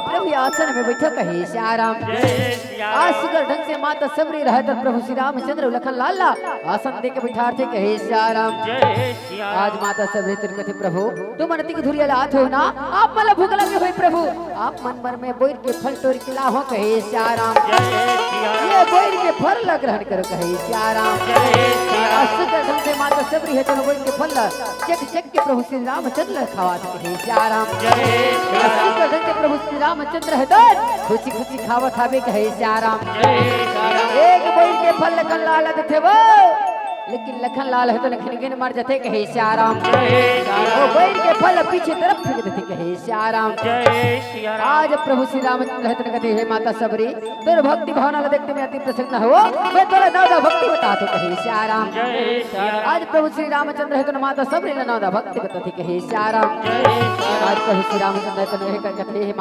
प्रभु आसन में बैठो कहे श्या राम। आज सुगर ढंग से माता सबरी रहे तो प्रभु श्री रामचंद्र लखन लाला आसन दे के बैठाते कहे श्या राम। आज माता सबरी तुम कथे प्रभु तुम अनति की धुरिया लात हो ना आप मला भूख लगे हुई प्रभु आप मन भर में बोर के फल तोड़ के लाहो कहे श्या राम। ये बोर के फल ग्रहण करो कहे श्या राम। आज सुगर ढंग से माता सबरी है तो बोर के फल चक चक के प्रभु श्री रामचंद्र खावा कहे श्या राम। सुगर ढंग से प्रभु श्री रामचंद्र है तो खुशी खुशी खावा खावे कहे श्या राम। एक बोर के फल लखन लाल थे वो लेकिन लखन लाल है तो लखन गिन मर जाते कहे श्या राम। वो बोर के फल पीछे तरफ फेंक देते कहे श्या राम। आज प्रभु श्री रामचंद्र है तो कहते हे माता सबरी तोर भक्ति भावना देखते में अति प्रसन्न हो मैं तोरा नौदा भक्ति बता तो कहे श्या राम। आज प्रभु श्री रामचंद्र है तो माता सबरी नौदा भक्ति बताती कहे श्या राम। आज प्रभु श्री रामचंद्र है तो कहते